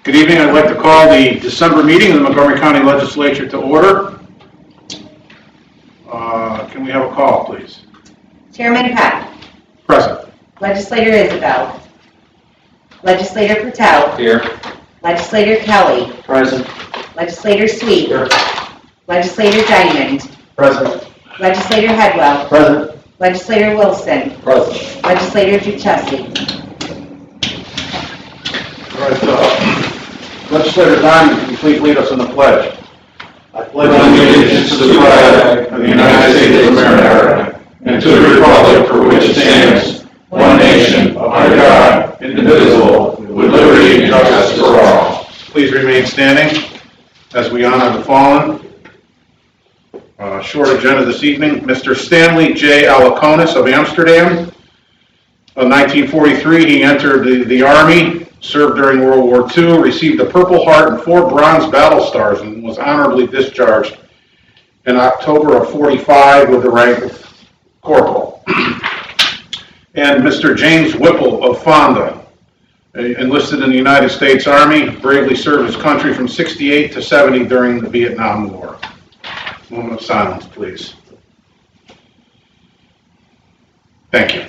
Good evening. I'd like to call the December meeting of the Montgomery County Legislature to order. Can we have a call, please? Chairman Peck. Present. Legislator Isabel. Legislator Patel. Here. Legislator Kelly. Present. Legislator Sweet. Here. Legislator Diamond. Present. Legislator Headwell. Present. Legislator Wilson. Present. Legislator Duchessi. All right, Legislator Diamond, can you please lead us in the pledge? I pledge allegiance to the flag of the United States of America and to the republic for which it stands, one nation, under God, indivisible, with liberty and justice for all. Please remain standing as we honor the fallen. Short agenda this evening. Mr. Stanley J. Alaconis of Amsterdam. In 1943, he entered the Army, served during World War II, received the Purple Heart and 4 Bronze Battle Stars, and was honorably discharged in October of 45 with the rank of Corporal. And Mr. James Whipple of Fonda, enlisted in the United States Army, bravely served his country from 68 to 70 during the Vietnam War. Moment of silence, please. Thank you.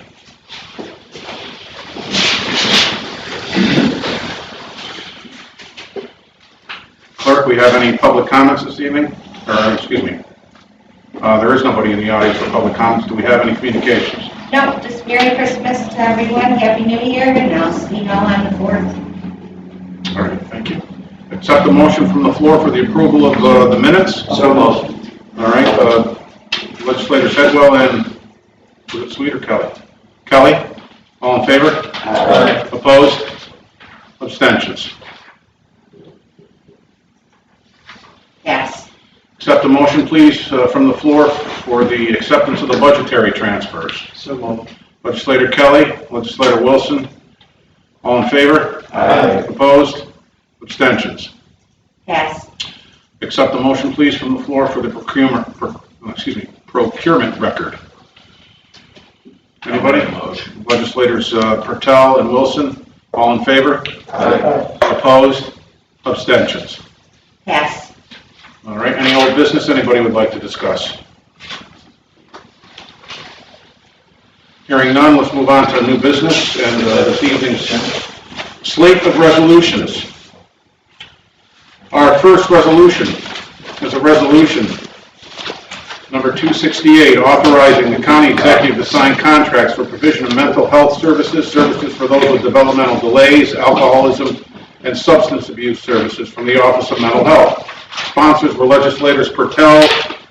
Clerk, we have any public comments this evening? Or, excuse me, there is nobody in the audience for public comments. Do we have any communications? No, just Merry Christmas to everyone, Happy New Year, and I'll see you all on the 4th. All right, thank you. Accept the motion from the floor for the approval of the minutes. So moved. All right, Legislators Headwell and, was it Sweet or Kelly? Kelly, all in favor? Aye. Opposed? Abstentions? Yes. Accept a motion, please, from the floor for the acceptance of the budgetary transfers. So moved. Legislator Kelly, Legislator Wilson, all in favor? Aye. Opposed? Abstentions? Yes. Accept the motion, please, from the floor for the procurement record. Anybody? Legislators Patel and Wilson, all in favor? Aye. Opposed? Abstentions? Yes. All right, any old business anybody would like to discuss? Hearing none, let's move on to new business and this evening's slate of resolutions. Our first resolution is a resolution number 268, authorizing the county executive to sign contracts for provision of mental health services, services for those with developmental delays, alcoholism, and substance abuse services from the Office of Mental Health. Sponsors were legislators Patel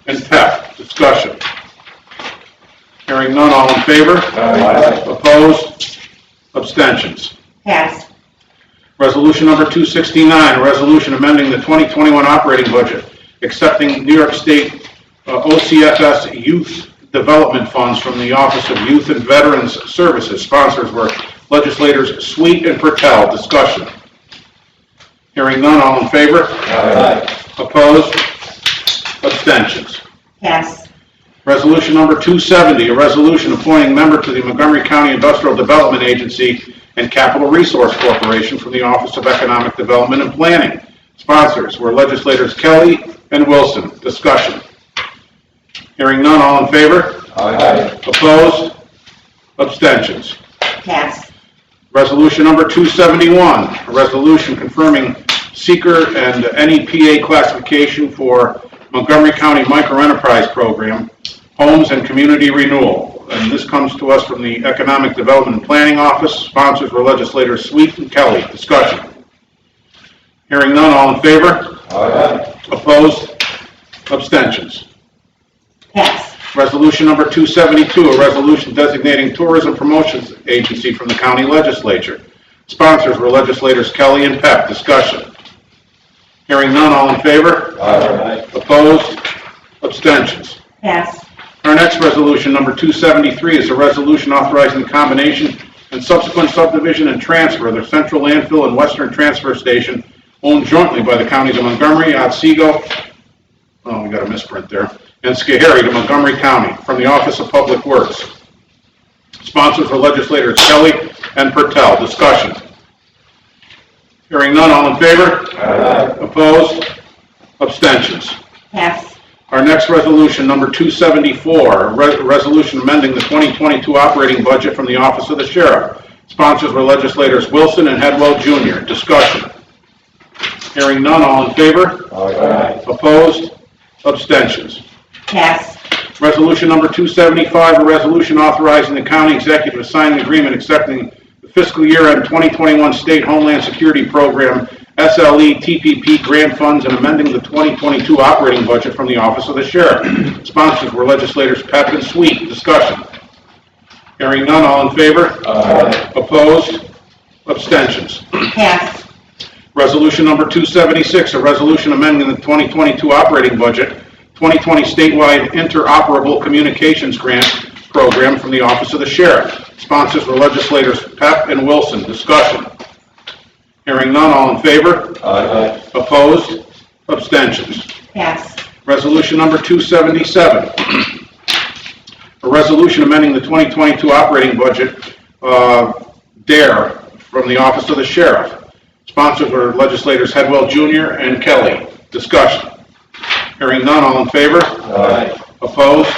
and Peck. Discussion. Hearing none, all in favor? Aye. Opposed? Abstentions? Yes. Resolution number 269, a resolution amending the 2021 operating budget, accepting New York State OCFS Youth Development Funds from the Office of Youth and Veterans Services. Sponsors were legislators Sweet and Patel. Discussion. Hearing none, all in favor? Aye. Opposed? Abstentions? Yes. Resolution number 270, a resolution appointing member to the Montgomery County Industrial Development Agency and Capital Resource Corporation from the Office of Economic Development and Planning. Sponsors were legislators Kelly and Wilson. Discussion. Hearing none, all in favor? Aye. Opposed? Abstentions? Yes. Resolution number 271, a resolution confirming seeker and NEPA classification for Montgomery County Microenterprise Program, Homes and Community Renewal. And this comes to us from the Economic Development and Planning Office. Sponsors were legislators Sweet and Kelly. Discussion. Hearing none, all in favor? Aye. Opposed? Abstentions? Yes. Resolution number 272, a resolution designating Tourism Promotions Agency from the county legislature. Sponsors were legislators Kelly and Peck. Discussion. Hearing none, all in favor? Aye. Opposed? Abstentions? Yes. Our next resolution, number 273, is a resolution authorizing the combination and subsequent subdivision and transfer of the Central Landfill and Western Transfer Station owned jointly by the counties of Montgomery, Otsego, oh, we got a misprint there, and Schoharie to Montgomery County from the Office of Public Works. Sponsors were legislators Kelly and Patel. Discussion. Hearing none, all in favor? Aye. Opposed? Abstentions? Pass. Our next resolution, number 274, resolution amending the 2022 operating budget from the Office of the Sheriff. Sponsors were legislators Wilson and Headwell Jr. Discussion. Hearing none, all in favor? Aye. Opposed? Abstentions? Pass. Resolution number 275, a resolution authorizing the county executive to sign an agreement accepting the fiscal year-end 2021 State Homeland Security Program SLE TPP grant funds and amending the 2022 operating budget from the Office of the Sheriff. Sponsors were legislators Pep and Sweet. Discussion. Hearing none, all in favor? Aye. Opposed? Abstentions? Pass. Resolution number 276, a resolution amending the 2022 operating budget, 2020 statewide interoperable communications grant program from the Office of the Sheriff. Sponsors were legislators Pep and Wilson. Discussion. Hearing none, all in favor? Aye. Opposed? Abstentions? Pass. Resolution number 277, a resolution amending the 2022 operating budget, DARE, from the Office of the Sheriff. Sponsors were legislators Headwell Jr. and Kelly. Discussion. Hearing none, all in favor? Aye. Opposed?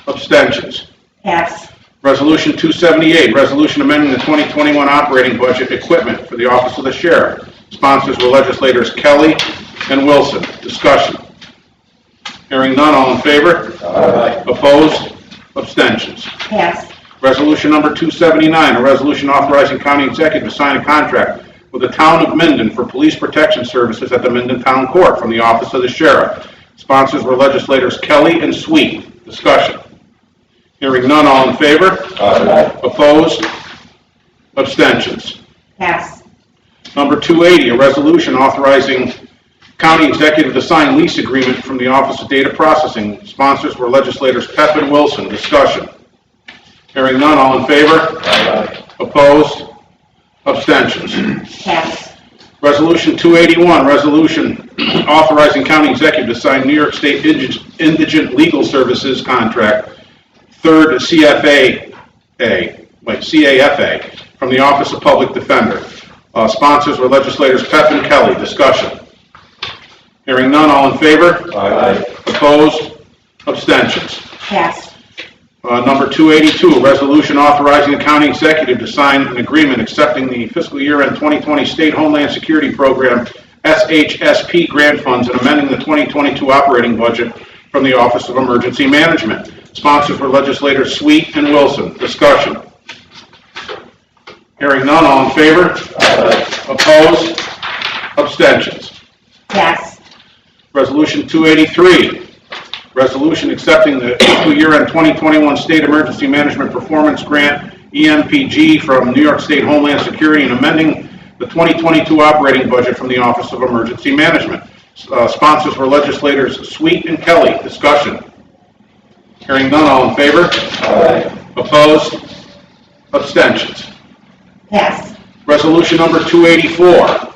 Abstentions? Pass. Resolution 278, resolution amending the 2021 operating budget equipment for the Office of the Sheriff. Sponsors were legislators Kelly and Wilson. Discussion. Hearing none, all in favor? Aye. Opposed? Abstentions? Pass. Resolution number 279, a resolution authorizing county executive to sign a contract with the town of Minden for police protection services at the Minden Town Court from the Office of the Sheriff. Sponsors were legislators Kelly and Sweet. Discussion. Hearing none, all in favor? Aye. Opposed? Abstentions? Pass. Number 280, a resolution authorizing county executive to sign lease agreement from the Office of Data Processing. Sponsors were legislators Pep and Wilson. Discussion. Hearing none, all in favor? Aye. Opposed? Abstentions? Pass. Resolution 281, resolution authorizing county executive to sign New York State Indigent Legal Services contract, third CAFA from the Office of Public Defender. Sponsors were legislators Pep and Kelly. Discussion. Hearing none, all in favor? Aye. Opposed? Abstentions? Pass. Number 282, a resolution authorizing the county executive to sign an agreement accepting the fiscal year-end 2020 State Homeland Security Program SHSP grant funds and amending the 2022 operating budget from the Office of Emergency Management. Sponsors were legislators Sweet and Wilson. Discussion. Hearing none, all in favor? Aye. Opposed? Abstentions? Pass. Resolution 283, resolution accepting the fiscal year-end 2021 State Emergency Management Performance Grant, EMPG, from New York State Homeland Security and amending the 2022 operating budget from the Office of Emergency Management. Sponsors were legislators Sweet and Kelly. Discussion. Hearing none, all in favor? Aye. Opposed? Abstentions? Pass. Resolution number 284,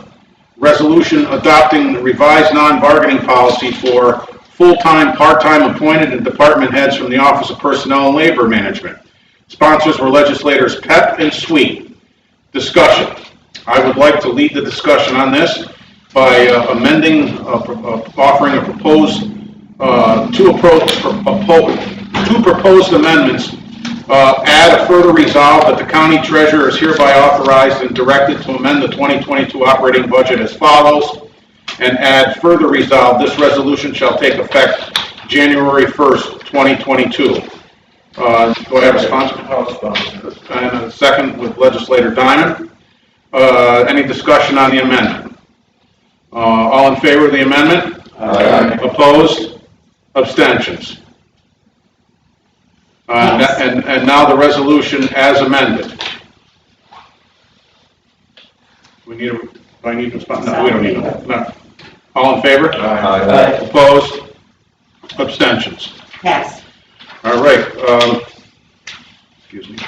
resolution adopting the revised non-bargaining policy for full-time, part-time appointed and department heads from the Office of Personnel and Labor Management. Sponsors were legislators Pep and Sweet. Discussion. I would like to lead the discussion on this by amending, offering a proposed, two proposed amendments. Add a further resolve that the county treasurer is hereby authorized and directed to amend the 2022 operating budget as follows, and add further resolve, this resolution shall take effect January 1st, 2022. Do I have a sponsor? And a second with legislator Diamond. Any discussion on the amendment? All in favor of the amendment? Aye. Opposed? Abstentions? Yes. And now the resolution as amended. Do I need to spot? No, we don't need to. No. All in favor? Aye. Opposed? Abstentions? Pass. All right. Excuse me.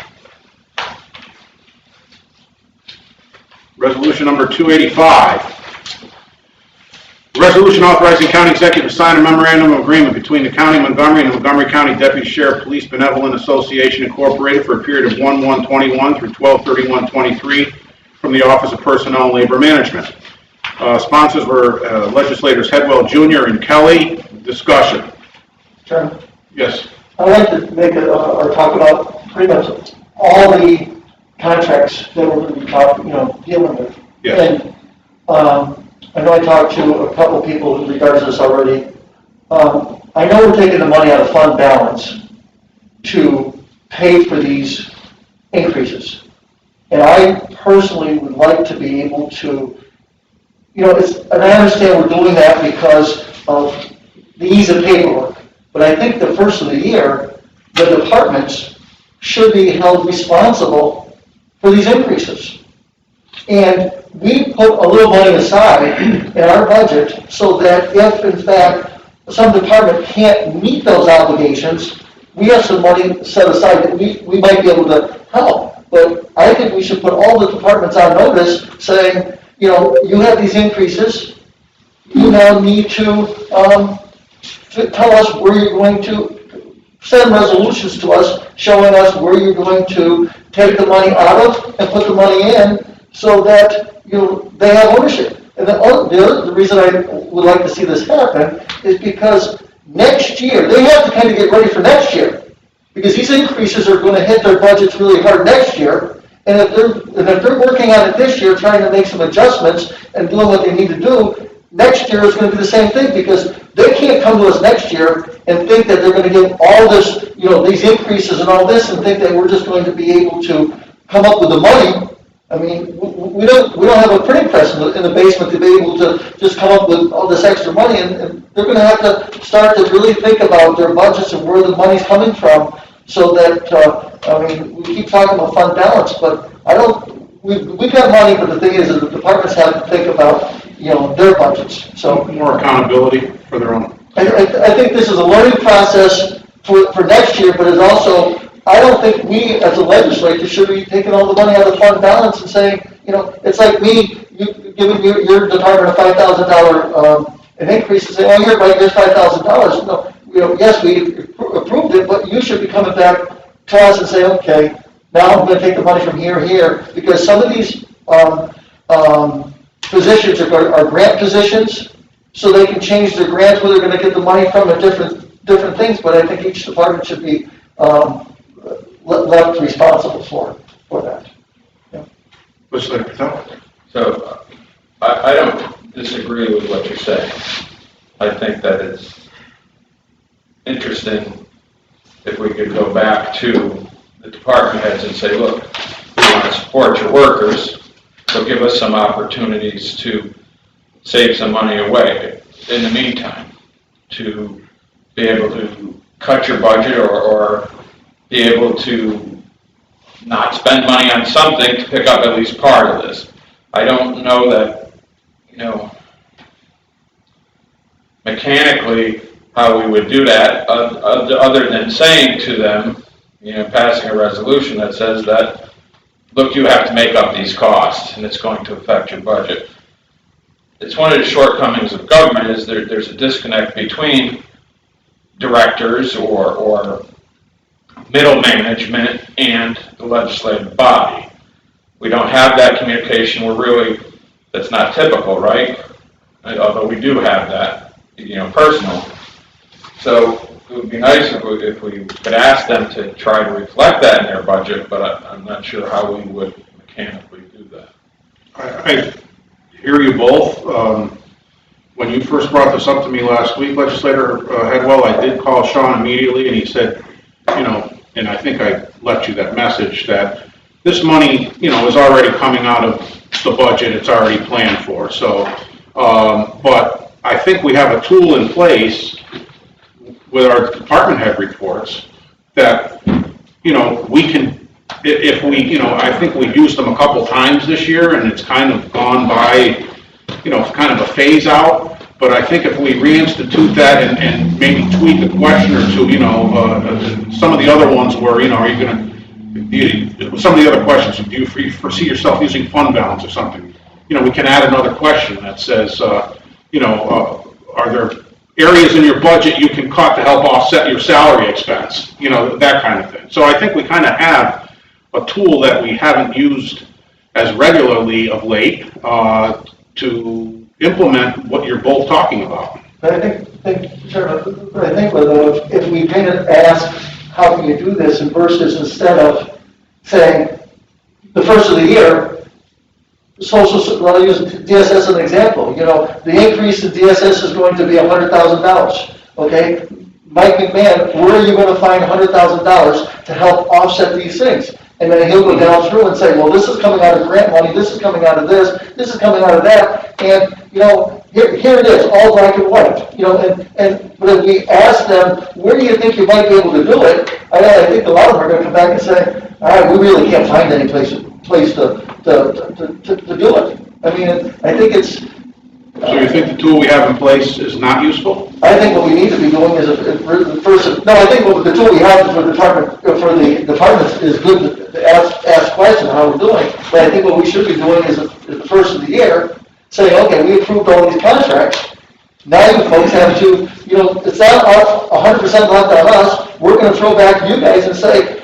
Resolution number 285. Resolution authorizing county executive to sign a memorandum of agreement between the County of Montgomery and the Montgomery County Deputy Sheriff Police Benevolent Association Incorporated for a period of 1/1/21 through 12/31/23 from the Office of Personnel and Labor Management. Sponsors were legislators Headwell Jr. and Kelly. Discussion. Chairman, Yes. I'd like to make or talk about pretty much all the contracts that we're going to be dealing with. Yes. And I know I talked to a couple of people in regards to this already. I know we're taking the money out of fund balance to pay for these increases. And I personally would like to be able to, and I understand we're doing that because of the ease of paperwork. But I think the first of the year, the departments should be held responsible for these increases. And we put a little money aside in our budget so that if, in fact, some department can't meet those obligations, we have some money set aside that we might be able to help. But I think we should put all the departments on notice saying, you have these increases, you now need to tell us where you're going to send resolutions to us showing us where you're going to take the money out of and put the money in so that they have ownership. And the reason I would like to see this happen is because next year, they have to kind of get ready for next year. Because these increases are going to hit their budgets really hard next year. And if they're working on it this year, trying to make some adjustments and doing what they need to do, next year is going to be the same thing because they can't come to us next year and think that they're going to get all this, these increases and all this and think that we're just going to be able to come up with the money. I mean, we don't have a printing press in the basement to be able to just come up with all this extra money, and they're going to have to start to really think about their budgets and where the money's coming from, so that we keep talking about fund balance, but we've got money, but the thing is that the departments have to think about their budgets. So More accountability for their own. I think this is a learning process for next year, but it's also. I don't think we, as a legislature, should be taking all the money out of the fund balance and saying, it's like me giving your department a $5,000 an increase and saying, oh, you're right, there's $5,000. No, yes, we approved it, but you should be coming back to us and say, okay, now I'm going to take the money from here, because some of these positions are grant positions, so they can change their grants where they're going to get the money from at different things. But I think each department should be left responsible for that. Yeah. Legislator Patel? So, I don't disagree with what you're saying. I think that it's interesting if we could go back to the department heads and say, look, we want to support your workers, so give us some opportunities to save some money away in the meantime, to be able to cut your budget or be able to not spend money on something to pick up at least part of this. I don't know that, mechanically how we would do that other than saying to them, passing a resolution that says that, look, you have to make up these costs and it's going to affect your budget. It's one of the shortcomings of government is there's a disconnect between directors or middle management and the legislative body. We don't have that communication. That's not typical, right? Although we do have that, personal. So it would be nice if we could ask them to try to reflect that in their budget, but I'm not sure how we would mechanically do that. I hear you both. When you first brought this up to me last week, Legislator Headwell, I did call Sean immediately, and he said, and I think I left you that message, that this money, is already coming out of the budget. It's already planned for. So, but I think we have a tool in place with our department head reports that, we can, if we, I think we've used them a couple times this year, and it's kind of gone by, kind of a phase out. But I think if we reinstitute that and maybe tweak a question or two, some of the other ones where, are you going to, some of the other questions, do you foresee yourself using fund balance or something? We can add another question that says, are there areas in your budget you can cut to help offset your salary expense? That kind of thing. So I think we kind of have a tool that we haven't used as regularly of late, to implement what you're both talking about. But I think, Chairman, but I think, though, if we kind of ask, how can you do this, and versus instead of saying, the first of the year, well, I'll use DSS as an example, the increase in DSS is going to be $100,000, okay? Mike McMahon, where are you gonna find $100,000 to help offset these things? And then he'll go down through and say, well, this is coming out of grant money, this is coming out of this is coming out of that, and, here it is, all black and white, but if we ask them, where do you think you might be able to do it? I think a lot of them are gonna come back and say, all right, we really can't find any place to do it. I mean, I think it's. So you think the tool we have in place is not useful? I think what we need to be doing is, I think what the tool we have for the departments is good to ask questions how we're doing, but I think what we should be doing is at the first of the year, saying, okay, we approved all these contracts, now you folks have to, it's not 100% left on us, we're gonna throw back to you guys and say,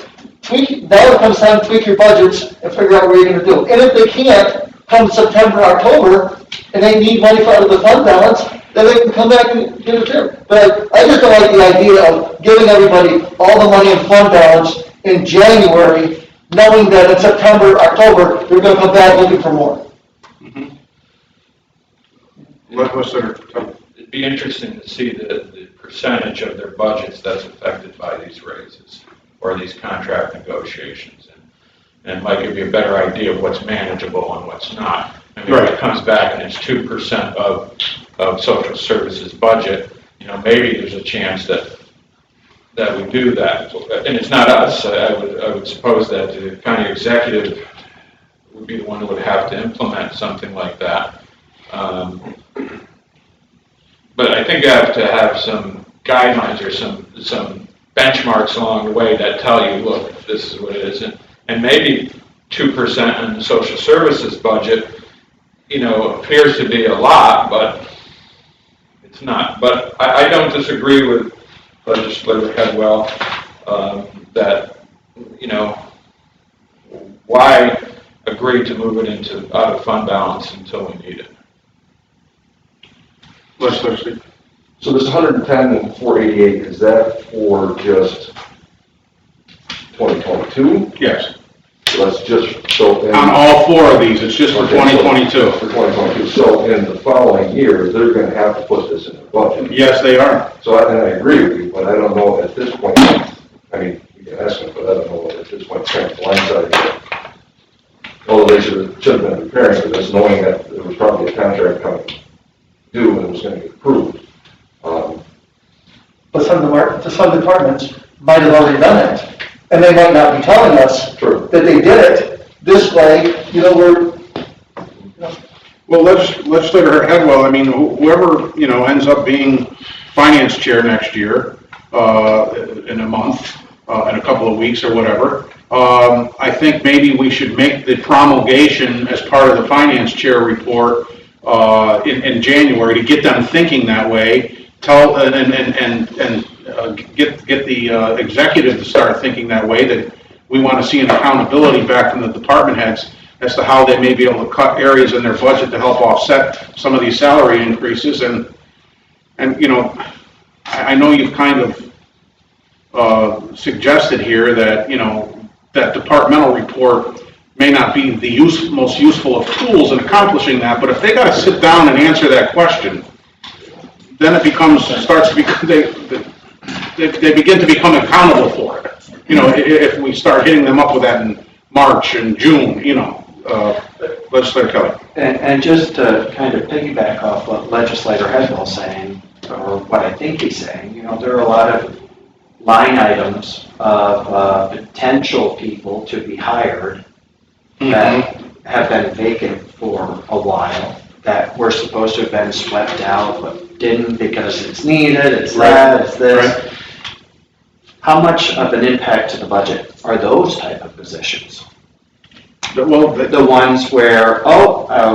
now it comes time to tweak your budgets and figure out what you're gonna do. And if they can't, come September, October, and they need money out of the fund balance, then they can come back and get it there. But I just don't like the idea of giving everybody all the money in fund balance in January, knowing that in September, October, they're gonna come back looking for more. It'd be interesting to see the percentage of their budgets that's affected by these raises or these contract negotiations. And it might give you a better idea of what's manageable and what's not. I mean, if it comes back and it's 2% of social services budget, maybe there's a chance that we do that. And it's not us. I would suppose that the county executive would be the one who would have to implement something like that. But I think you have to have some guidelines or some benchmarks along the way that tell you, look, this is what it is. And maybe 2% in the social services budget, appears to be a lot, but it's not. But I don't disagree with Legislator Headwell that, why agree to move it out of fund balance until we need it? Legislator. So this 110 and 488, is that for just 2022? Yes. So that's just, so. On all four of these, it's just for 2022. For 2022. So in the following year, they're going to have to put this in their budget. Yes, they are. So I agree with you, but I don't know at this point, I mean, you can ask them, but I don't know at this point, kind of blindsided yet. Although they should have been preparing for this, knowing that there was probably a contract coming due and it was going to get approved. But some departments might have already done it, and they might not be telling us True. that they did it this way, Well, Legislator Headwell, I mean, whoever, ends up being finance chair next year, in a month, in a couple of weeks or whatever, I think maybe we should make the promulgation as part of the finance chair report, in January to get them thinking that way, get the executive to start thinking that way, that we want to see an accountability back from the department heads as to how they may be able to cut areas in their budget to help offset some of these salary increases. And I know you've kind of suggested here that, that departmental report may not be the most useful of tools in accomplishing that, but if they got to sit down and answer that question, then it they begin to become accountable for it. If we start hitting them up with that in March and June, Legislator Kelly. And just to kind of piggyback off what Legislator Headwell's saying, or what I think he's saying, there are a lot of line items of potential people to be hired that have been vacant for a while, that were supposed to have been swept out, but didn't because it's needed, it's that, it's this. Right. How much of an impact to the budget are those type of positions? Well, The ones where,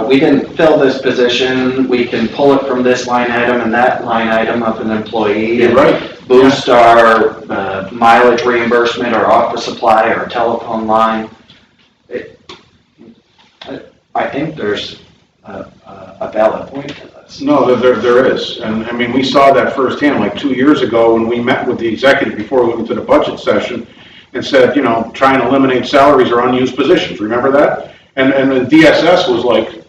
we didn't fill this position, we can pull it from this line item and that line item of an employee. You're and right. Boost our mileage reimbursement or office supply or telephone line. I think there's a valid point to this. No, there is. And I mean, we saw that firsthand like 2 years ago when we met with the executive before we went to the budget session and said, you know, try and eliminate salaries or unused positions. Remember that? And the DSS was like,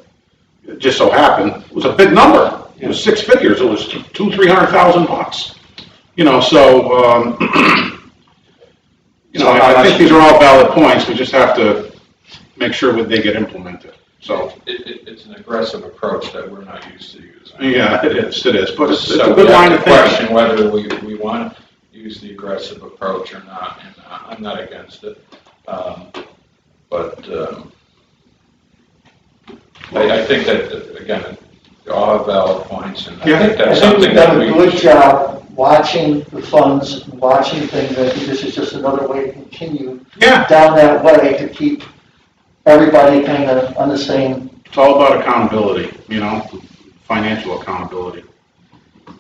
it just so happened, it was a big number. It was 6 figures. It was $300,000. You know, so, you know, I think these are all valid points. We just have to make sure that they get implemented. So It's an aggressive approach that we're not used to using. yeah, it is, but it's a So good we line have of to thinking. question whether we want to use the aggressive approach or not, and I'm not against it. But I think that, again, they all have valid points, and I Yeah. think that's I think something we've that done we. a good job watching the funds, watching things. I think this is just another way to continue Yeah, down that way to keep everybody kind of on the same. it's all about accountability, you know, financial accountability.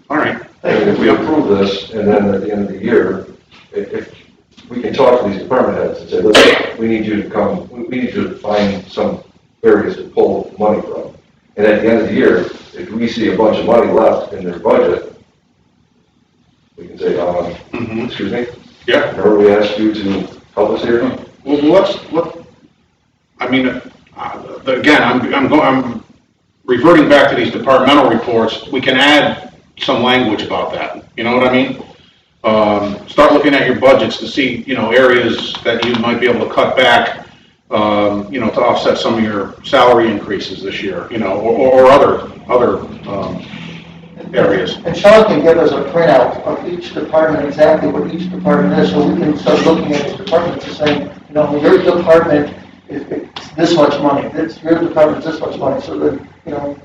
All right. And if we approve this, and then at the end of the year, if we can talk to these department heads and say, listen, we need you to come, we need you to find some areas to pull money from. And at the end of the year, if we see a bunch of money left in their budget, we can say, Mhm. excuse me, Yeah. remember we asked you to help us here? Well, I mean, again, I'm reverting back to these departmental reports. We can add some language about that. You know what I mean? Start looking at your budgets to see, you know, areas that you might be able to cut back, you know, to offset some of your salary increases this year, you know, or other areas. And Sean can give us a printout of each department, exactly what each department is, so we can start looking at each department and saying, you know, your department is this much money, your department's this much money, so that, you know,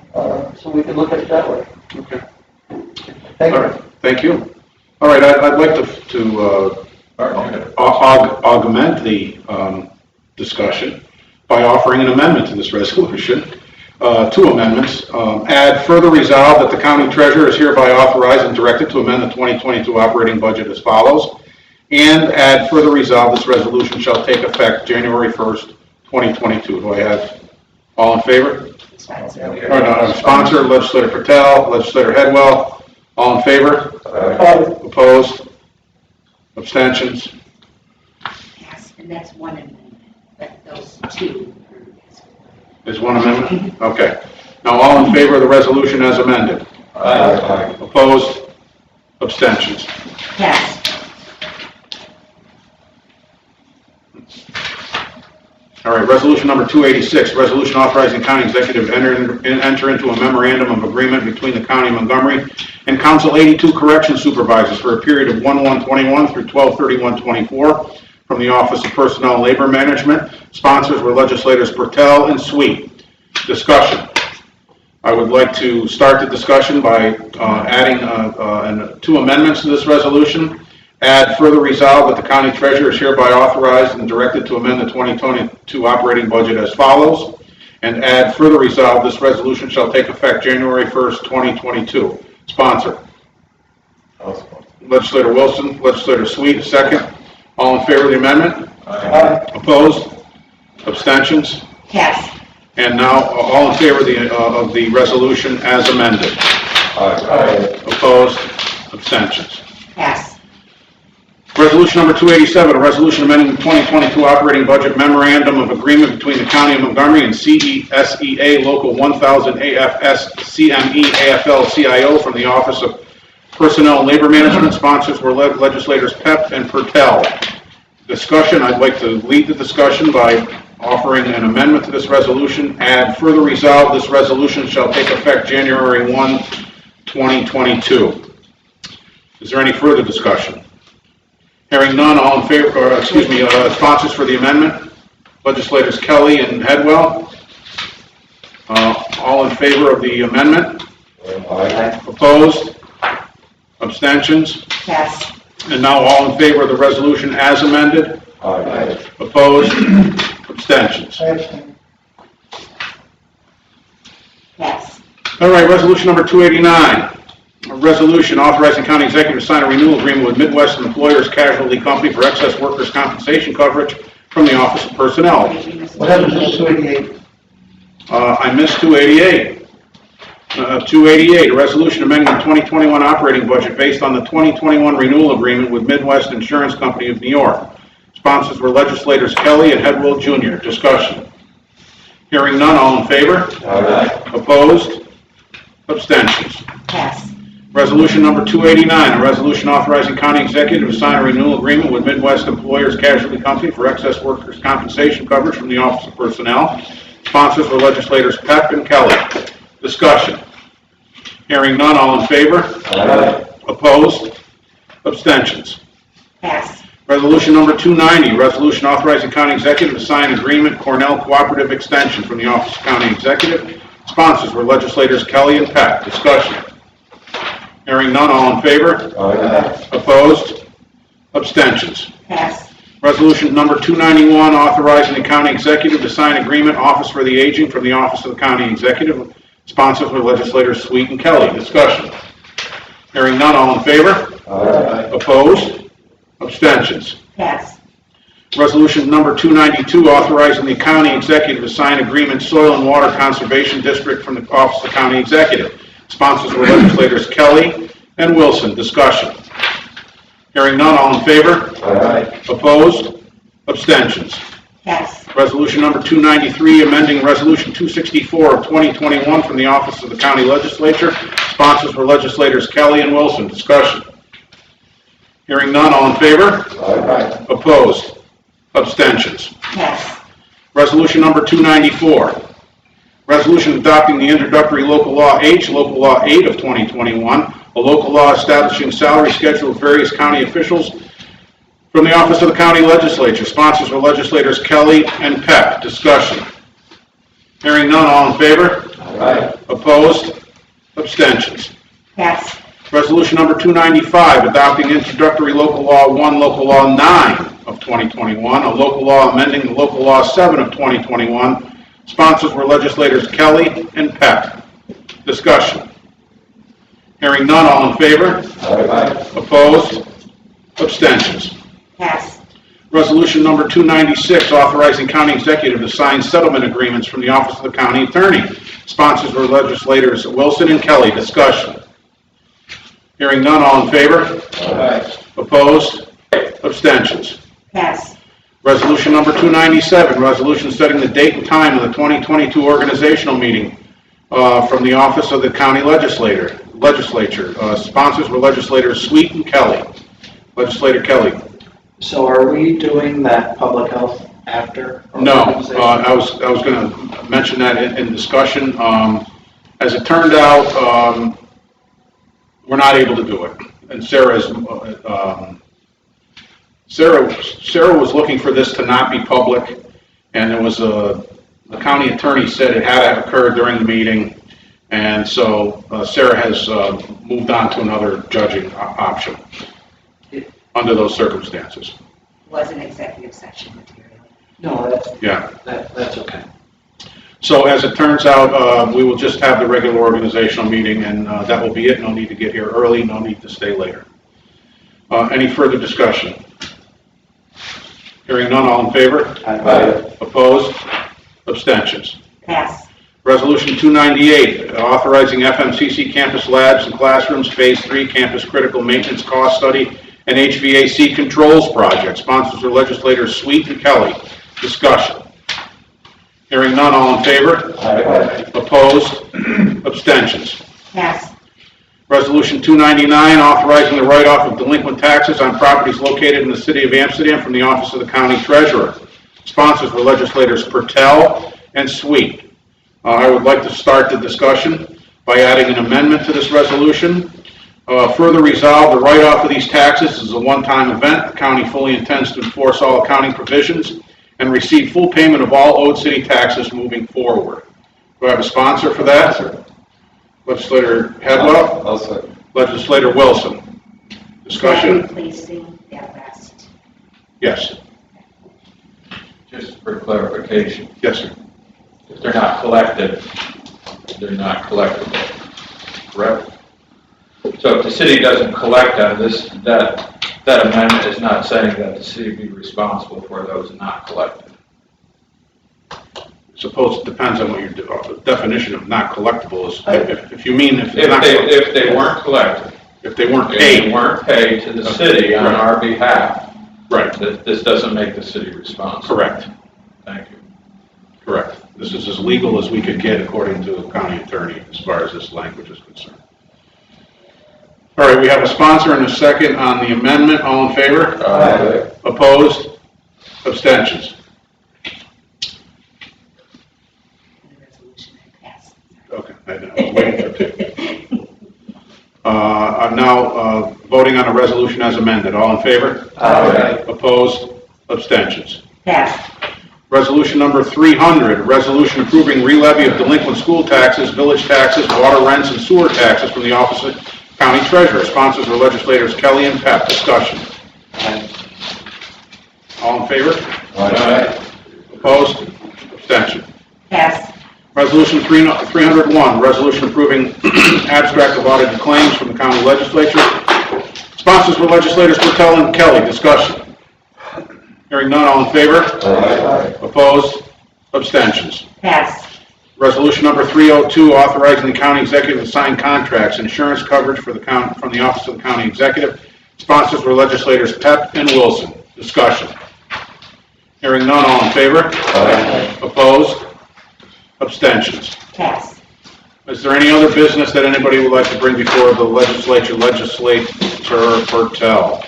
so we can look at it that way. Okay. Thank All you. right. Thank you. All right, I'd like to augment the discussion by offering an amendment to this resolution. 2 amendments. Add further resolve that the county treasurer is hereby authorized and directed to amend the 2022 operating budget as follows. And add further resolve this resolution shall take effect January 1st, 2022. Do I have all in favor? Sponsor, Legislator Patel, Legislator Headwell. All in favor? Opposed? Abstentions? Yes, and that's one amendment, but those 2. Is one amendment? Okay. Now, all in favor of the resolution as amended? Aye. Opposed? Abstentions? Yes. All right, resolution number 286, resolution authorizing county executive to enter into a memorandum of agreement between the county of Montgomery and Council 82 correction supervisors for a period of 1/1/21 through 12/31/24 from the Office of Personnel and Labor Management. Sponsors were legislators Bertel and Sweet. Discussion. I would like to start the discussion by adding 2 amendments to this resolution. Add further resolve that the county treasurer is hereby authorized and directed to amend the 2022 operating budget as follows. And add further resolve this resolution shall take effect January 1st, 2022. Sponsor. Legislator Wilson, Legislator Sweet, second. All in favor of the amendment? Opposed? Abstentions? Yes. And now, all in favor of the resolution as amended? Opposed? Abstentions? Yes. Resolution number 287, a resolution amending the 2022 operating budget memorandum of agreement between the County of Montgomery and CESEA Local 1000 AFS CME AFL-CIO from the Office of Personnel and Labor Management. Sponsors were legislators Pep and Pertel. Discussion, I'd like to lead the discussion by offering an amendment to this resolution. Add further resolve, this resolution shall take effect January 1, 2022. Is there any further discussion? Hearing none, all in favor, sponsors for the amendment, legislators Kelly and Headwell. All in favor of the amendment? Opposed? Abstentions? Yes. And now all in favor of the resolution as amended? Opposed? Abstentions? Yes. All right, resolution number 289. A resolution authorizing county executive to sign a renewal agreement with Midwest Employers Casualty Company for excess workers' compensation coverage from the Office of Personnel. What happens to 288? I missed 288. 288, a resolution amending the 2021 operating budget based on the 2021 renewal agreement with Midwest Insurance Company of New York. Sponsors were legislators Kelly and Headwell Jr. Discussion. Hearing none, all in favor? Aye. Opposed? Abstentions. Pass. Resolution number 289, a resolution authorizing county executive to sign a renewal agreement with Midwest Employers Casualty Company for excess workers' compensation coverage from the Office of Personnel. Sponsors were legislators Peck and Kelly. Discussion. Hearing none, all in favor? Aye. Opposed? Abstentions. Pass. Resolution number 290, resolution authorizing county executive to sign agreement Cornell Cooperative Extension from the Office of County Executive. Sponsors were legislators Kelly and Peck. Discussion. Hearing none, all in favor? Aye. Opposed? Abstentions. Pass. Resolution number 291, authorizing the county executive to sign agreement Office for the Aging from the Office of the County Executive. Sponsors were legislators Sweet and Kelly. Discussion. Hearing none, all in favor? Aye. Opposed? Abstentions. Pass. Resolution number 292, authorizing the county executive to sign agreement Soil and Water Conservation District from the Office of the County Executive. Sponsors were legislators Kelly and Wilson. Discussion. Hearing none, all in favor? Aye. Opposed? Abstentions. Pass. Resolution number 293, amending Resolution 264 of 2021 from the Office of the County Legislature. Sponsors were legislators Kelly and Wilson. Discussion. Hearing none, all in favor? Aye. Opposed? Abstentions. Pass. Resolution number 294, resolution adopting the introductory local law H, local law 8 of 2021, a local law establishing salary schedule of various county officials from the Office of the County Legislature. Sponsors were legislators Kelly and Peck. Discussion. Hearing none, all in favor? Aye. Opposed? Abstentions. Pass. Resolution number 295, adopting introductory local law 1, local law 9 of 2021, a local law amending the local law 7 of 2021. Sponsors were legislators Kelly and Peck. Discussion. Hearing none, all in favor? Aye. Opposed? Abstentions. Pass. Resolution number 296, authorizing county executive to sign settlement agreements from the Office of the County Attorney. Sponsors were legislators Wilson and Kelly. Discussion. Hearing none, all in favor? Aye. Opposed? Abstentions. Pass. Resolution number 297, resolution setting the date and time of the 2022 organizational meeting from the Office of the County Legislature. Sponsors were legislators Sweet and Kelly. Legislator Kelly. So are we doing that public health after? No, I was going to mention that in discussion. As it turned out, we're not able to do it. And Sarah was looking for this to not be public, and it was the county attorney said it had to have occurred during the meeting, and so Sarah has moved on to another judging option under those circumstances. Was an executive session material. No, that's, Yeah. that's okay. So as it turns out, we will just have the regular organizational meeting, and that will be it. No need to get here early, no need to stay later. Any further discussion? Hearing none, all in favor? Aye. Opposed? Abstentions. Pass. Resolution 298, authorizing FMCC campus labs and classrooms, Phase 3 campus critical maintenance cost study, and HVAC controls project. Sponsors are legislators Sweet and Kelly. Discussion. Hearing none, all in favor? Aye. Opposed? Abstentions. Pass. Resolution 299, authorizing the write-off of delinquent taxes on properties located in the city of Amsterdam from the Office of the County Treasurer. Sponsors were legislators Pertel and Sweet. I would like to start the discussion by adding an amendment to this resolution. Further resolve, the write-off of these taxes is a one-time event. The county fully intends to enforce all accounting provisions and receive full payment of all owed city taxes moving forward. Do I have a sponsor for that? Legislator Headwell? I'll second. Legislator Wilson. Discussion? Please see that last. Yes. Just for clarification, Yes, sir. if they're not collected, they're not collectible, correct? So if the city doesn't collect on this, that amendment is not saying that the city be responsible for those not collected. suppose it depends on what your definition of not collectible is. If you mean if they're not, If they weren't collected, if they weren't if they paid, weren't paid to the city on our behalf, right, this doesn't make the city responsible. correct, Thank you. correct. This is as legal as we could get according to the county attorney as far as this language is concerned. All right, we have a sponsor and a second on the amendment. All in favor? Aye. Opposed? Abstentions? The resolution had passed. Okay, I know, I was waiting for two. I'm now voting on the resolution as amended. All in favor? Aye. Opposed? Abstentions? Passed. Resolution number 300, resolution approving re-levy of delinquent school taxes, village taxes, water rents, and sewer taxes from the Office of County Treasurer. Sponsors are legislators Kelly and Pep. Discussion. All in favor? Aye. Opposed? Abstention? Passed. Resolution 301, resolution approving abstract of audited claims from the county legislature. Sponsors were legislators Patel and Kelly. Discussion. Hearing none, all in favor? Aye. Opposed? Abstentions? Passed. Resolution number 302, authorizing the county executive to sign contracts, insurance coverage for the county, from the Office of the County Executive. Sponsors were legislators Pep and Wilson. Discussion. Hearing none, all in favor? Aye. Opposed? Abstentions? Passed. Is there any other business that anybody would like to bring before the legislature? Legislator Bertel.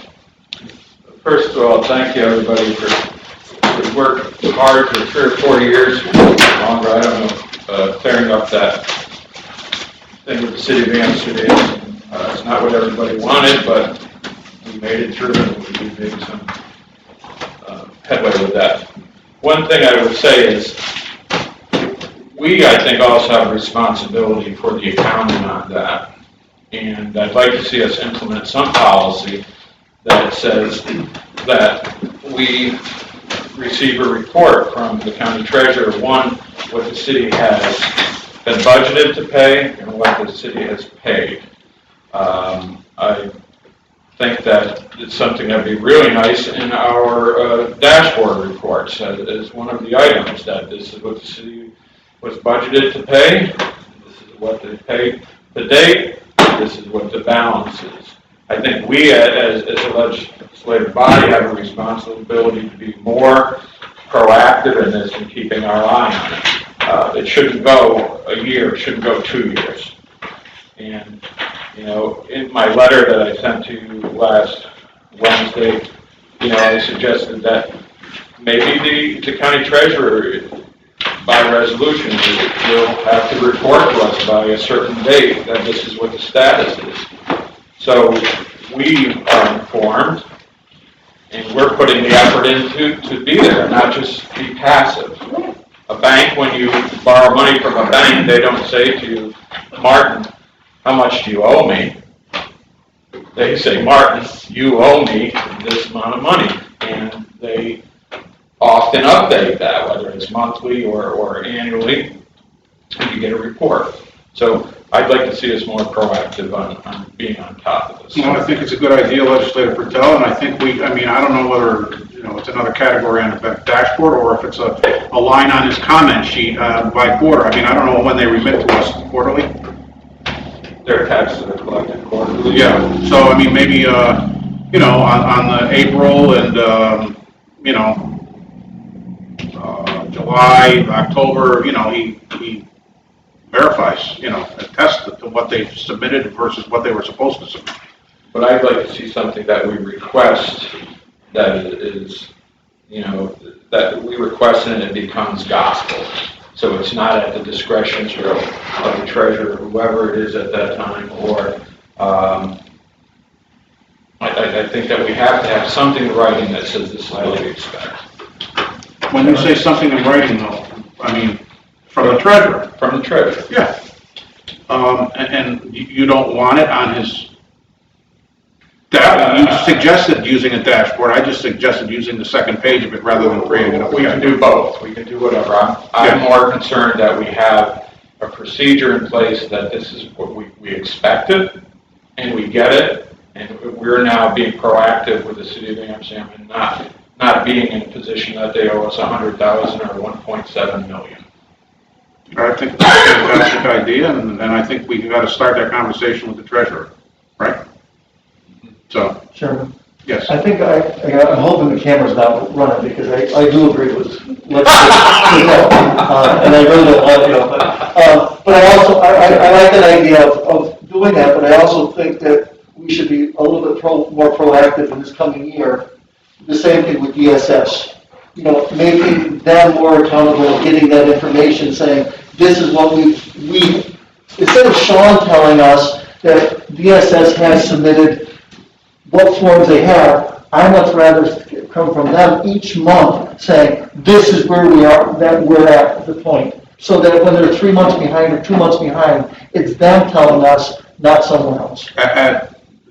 First of all, thank you, everybody, for worked hard for 3 or 4 years, longer, I don't know, clearing up that thing with the city of Amsterdam. It's not what everybody wanted, but we made it through, and we made some headway with that. One thing I would say is, we, I think, also have responsibility for the accounting on that. And I'd like to see us implement some policy that says that we receive a report from the county treasurer, one, what the city has been budgeted to pay and what the city has paid. I think that it's something that'd be really nice in our dashboard reports as one of the items, that this is what the city was budgeted to pay, this is what they paid to date, this is what the balance is. I think we, as a legislative body, have a responsibility to be more proactive in this and keeping our eye on it. It shouldn't go a year, it shouldn't go 2 years. And, you know, in my letter that I sent to you last Wednesday, you know, I suggested that maybe the county treasurer, by resolution, will have to report to us by a certain date that this is what the status is. So we are informed, and we're putting the effort in to be there, not just be passive. A bank, when you borrow money from a bank, they don't say to you, Martin, how much do you owe me? They say, Martin, you owe me this amount of money. And they often update that, whether it's monthly or annually, and you get a report. So I'd like to see us more proactive on being on top of this. Well, I think it's a good idea, Legislator Bertel, and I think I don't know whether, you know, it's another category on the dashboard or if it's a line on his comment sheet by quarter. I mean, I don't know when they remit to us quarterly. Their taxes are collected quarterly. Yeah, so I mean, maybe, you know, on the April and, you know, July, October, you know, he verifies, you know, attests to what they submitted versus what they were supposed to submit. But I'd like to see something that we request that is, you know, that we request and it becomes gospel. So it's not at the discretion of the treasurer, whoever it is at that time, or I think that we have to have something in writing that says this is what we expect. When you say something in writing, though, I mean, from the treasurer. From the treasurer. Yeah. And you don't want it on his, you suggested using a dashboard. I just suggested using the second page of it rather than creating it up. We can do both. We can do whatever. I'm more concerned that we have a procedure in place that this is what we expected, and we get it, and we're now being proactive with the city of Amsterdam and not being in a position that they owe us $100,000 or $1.7 million. I think it's a fantastic idea, and I think we got to start that conversation with the treasurer, right? So, Chairman, yes. I think I'm hoping the camera's not running because I do agree with and I really don't want to, but I also, I like that idea of doing that, but I also think that we should be a little bit more proactive in this coming year. The same thing with DSS, making them more accountable, getting that information, saying, this is what we, instead of Sean telling us that DSS has submitted what forms they have, I much rather come from them each month saying, this is where we are, that we're at the point. So that when they're 3 months behind or 2 months behind, it's them telling us, not someone else.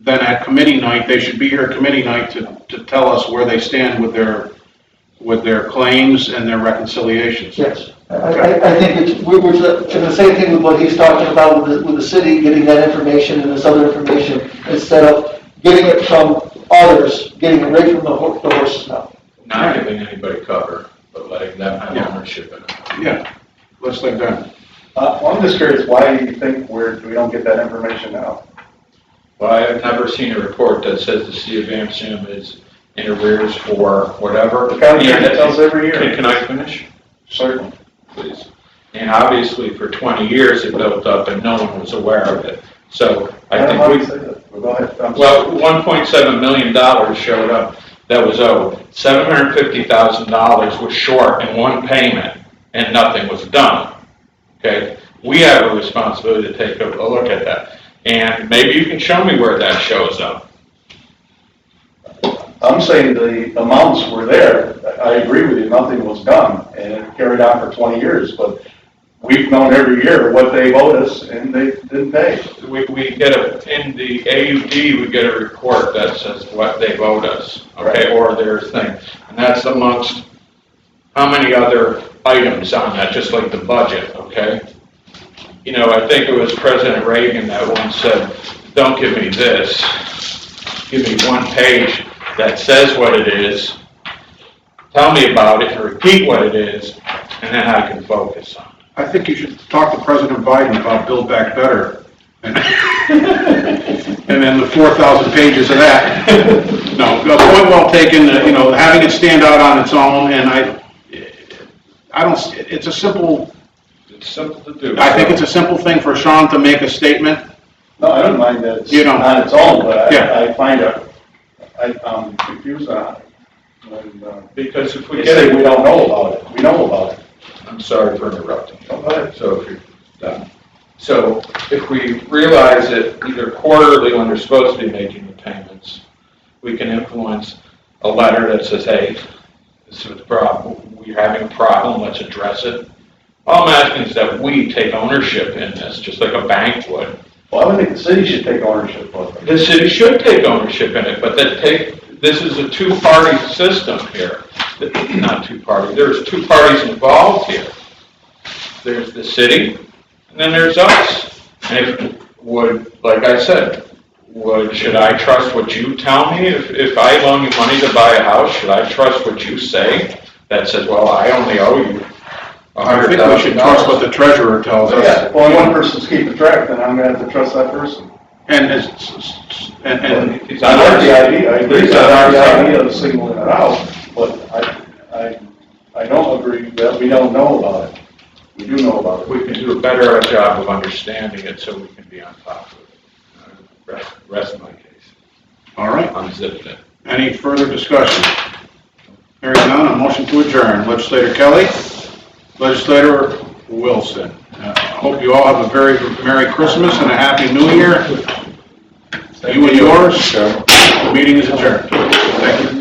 Then at committee night, they should be here at committee night to tell us where they stand with their claims and their reconciliations. Yes, I think we're the same thing with what he's talking about with the city, getting that information and this other information, instead of getting it from others, getting it right from the horse's mouth. Not giving anybody cover, but letting them have ownership in it. Yeah, let's like that. Well, I'm just curious, why do you think we don't get that information now? Well, I have never seen a report that says the city of Amsterdam is in arrears for whatever. The county tells every year. Can I finish? Certainly. Please. And obviously, for 20 years, it built up and no one was aware of it. So I think Well, go ahead. well, $1.7 million showed up that was owed. $750,000 was short in one payment and nothing was done. Okay? We have a responsibility to take a look at that. And maybe you can show me where that shows up. I'm saying the amounts were there. I agree with you, nothing was done, and it carried on for 20 years, but we've known every year what they owed us, and they didn't pay. We get in the AUD, we get a report that says what they've owed us, okay, or their thing. And that's amongst how many other items on that, just like the budget, okay? I think it was President Reagan that once said, don't give me this, give me one page that says what it is, tell me about it and repeat what it is, and then I can focus on it. I think you should talk to President Biden about Build Back Better. And then the 4,000 pages of that. No, point well taken, having it stand out on its own, and I don't, it's a simple, It's simple to do. I think it's a simple thing for Sean to make a statement. No, I don't mind that it's on its own, but I find I'm confused on it. Because if we They get say it, we don't know about it. We know about it. I'm sorry for interrupting. Go ahead. So if you're done. So if we realize that either quarterly when they're supposed to be making the payments, we can influence a letter that says, hey, this is the problem. We're having a problem. Let's address it. All I'm asking is that we take ownership in this, just like a bank would. Well, I would think the city should take ownership of it. The city should take ownership in it, but this is a two-party system here. Not two-party, there's two parties involved here. There's the city, and then there's us. And like I said, should I trust what you tell me? If I loan you money to buy a house, should I trust what you say? That says, well, I only owe you I think we should trust what the treasurer tells us. Yeah, well, one person's keeping track, then I'm gonna have to trust that person. And I like the idea, I agree with the idea of singling it out, but I don't agree that we don't know about it. We do know about it. we can do a better job of understanding it so we can be on top of it. Rest of my case. all right. Unzipped it. Any further discussion? Hearing none, a motion to adjourn. Legislator Kelly, Legislator Wilson. I hope you all have a very Merry Christmas and a Happy New Year. You and yours. The meeting is adjourned. Thank you.